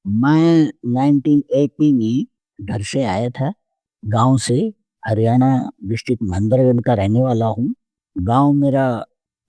मैं 1980 में घर से आया था, गाँव से। हरियाणा डिस्ट्रिक्ट महेंद्रगढ़ का रहने वाला हूँ। गाँव मेरा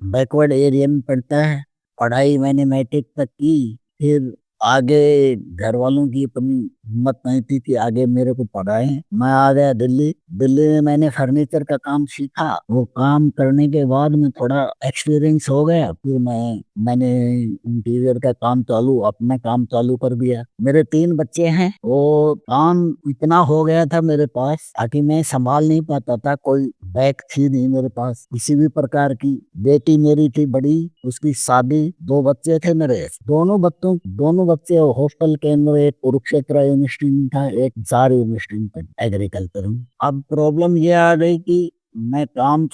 बैकवर्ड एरिया में पड़ता है। पढ़ाई मैंने मैट्रिक तक की, फिर आगे घर वालों की अपनी हिम्मत नहीं थी कि आगे मेरे को पढ़ाएं। मैं आ गया दिल्ली। दिल्ली में मैंने फर्नीचर का काम सीखा। वो काम करने के बाद में थोड़ा एक्सपीरियंस हो गया, फिर मैंने इंटीरियर का काम चालू, अपना काम चालू कर दिया। मेरे 3 बच्चे हैं। वो काम इतना हो गया था मेरे पास ताकि मैं संभाल नहीं पाता था। कोई बैग थी नहीं मेरे पास किसी भी प्रकार की। बेटी मेरी थी बड़ी, उसकी शादी, 2 बच्चे थे मेरे। दोनों बच्चे हॉस्टल के अंदर, एक कुरुक्षेत्र यूनिवर्सिटी में था, एक जार यूनिवर्सिटी में था, एग्रीकल्चर में। अब प्रॉब्लम ये आ गई कि मैं काम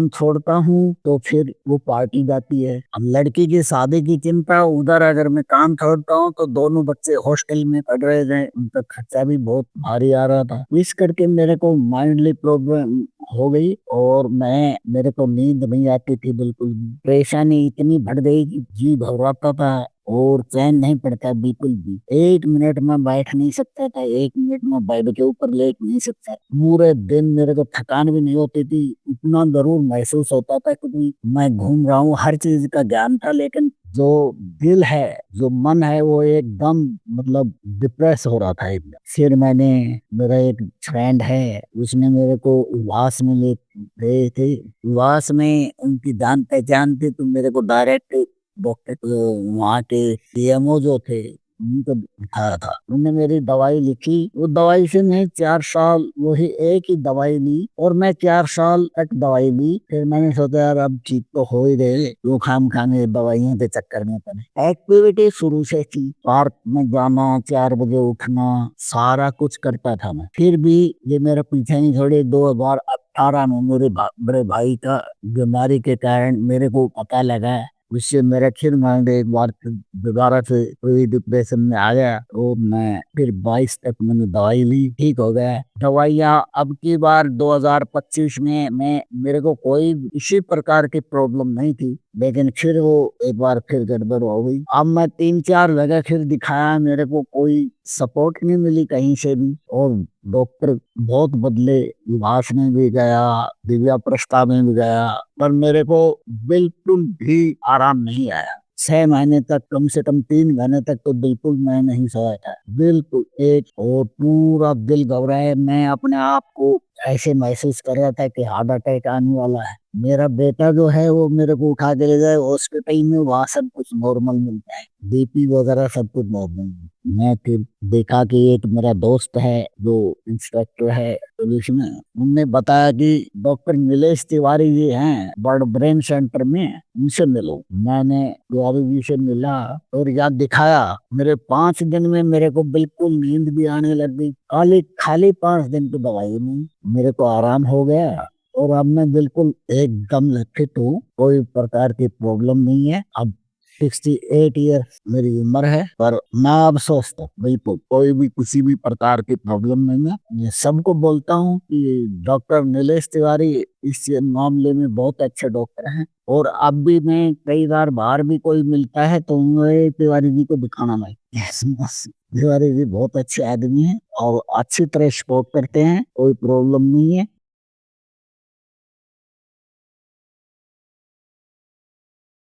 छोड़ता हूँ तो फिर वो पार्टी जाती है। अब लड़की की शादी की चिंता उधर, अगर मैं काम छोड़ता हूँ तो दोनों बच्चे हॉस्टल में पढ़ रहे थे, उनका खर्चा भी बहुत भारी आ रहा था। इस करके मेरे को माइंडली प्रॉब्लम हो गई और मेरे को नींद नहीं आती थी बिल्कुल भी। परेशानी इतनी बढ़ गई कि जी घबराता था और चैन नहीं पड़ता बिल्कुल भी। 1 मिनट में बैठ नहीं सकता था, 1 मिनट में बेड के ऊपर लेट नहीं सकता। पूरे दिन मेरे को थकान भी नहीं होती थी। इतना जरूर महसूस होता था कि मैं घूम रहा हूँ, हर चीज का ज्ञान था, लेकिन जो दिल है, जो मन है, वो एकदम मतलब डिप्रेस हो रहा था एकदम। फिर मेरा एक फ्रेंड है, उसने मेरे को उल्लास में ले गए थे। उल्लास में उनकी जान पहचान थी, तो मेरे को डायरेक्ट डॉक्टर, वहाँ के सीएमओ जो थे, उनको दिखाया था। उन्होंने मेरी दवाई लिखी। वो दवाई से मैं 4 साल वही एक ही दवाई ली और मैं 4 साल तक दवाई ली। फिर मैंने सोचा यार अब ठीक तो हो ही गए, वो खाम खाने दवाइयों के चक्कर में पड़े। एक्टिविटी शुरू से थी, पार्क में जाना, 4 बजे उठना, सारा कुछ करता था मैं। फिर भी ये मेरा पीछे नहीं छोड़े। 2018 में बड़े भाई का बीमारी के कारण मेरे को पता लगा। उससे मेरा फिर माइंड एक बार फिर दोबारा से कोई डिप्रेशन में आ गया। तो मैं फिर 22 तक मैंने दवाई ली, ठीक हो गया। दवाइयाँ अब की बार 2025 में मैं मेरे को कोई इसी प्रकार की प्रॉब्लम नहीं थी, लेकिन फिर वो एक बार फिर गड़बड़ हो गई। अब मैं 3-4 जगह फिर दिखाया, मेरे को कोई सपोर्ट नहीं मिली कहीं से भी। और डॉक्टर बहुत बदले, विभास में भी गया, दिव्या प्रस्ताव में भी गया, पर मेरे को बिल्कुल भी आराम नहीं आया। 6 महीने तक, कम से कम 3 महीने तक तो बिल्कुल मैं नहीं सोया था। बिल्कुल एक, और पूरा दिल घबराए। मैं अपने आप को ऐसे महसूस कर रहा था कि हार्ट अटैक आने वाला है। मेरा बेटा जो है वो मेरे को उठा के ले जाए हॉस्पिटल में, वहां सब कुछ नॉर्मल मिलता है, बीपी वगैरह सब कुछ नॉर्मल। मैं फिर देखा कि एक मेरा दोस्त है जो इंस्पेक्टर है पुलिस में, उनने बताया कि डॉक्टर नीलेश तिवारी जी हैं बर्ड ब्रेन सेंटर में, उनसे मिलो। मैंने तिवारी जी से मिला और याद दिखाया। मेरे 5 दिन में मेरे को बिल्कुल नींद भी आने लग गई। खाली खाली 5 दिन की दवाई में मेरे को आराम हो गया और अब मैं बिल्कुल एकदम फिट हूँ। कोई प्रकार की प्रॉब्लम नहीं है। अब 68 ईयर मेरी उम्र है, पर मैं अब स्वस्थ हूँ, बिल्कुल कोई भी किसी भी प्रकार की प्रॉब्लम नहीं है। ये सबको बोलता हूँ कि डॉक्टर नीलेश तिवारी इस मामले में बहुत अच्छे डॉक्टर हैं। और अब भी मैं कई बार बाहर भी कोई मिलता है तो मैं तिवारी जी को दिखाना मैं तिवारी जी बहुत अच्छे आदमी हैं और अच्छी तरह सपोर्ट करते हैं, कोई प्रॉब्लम नहीं है।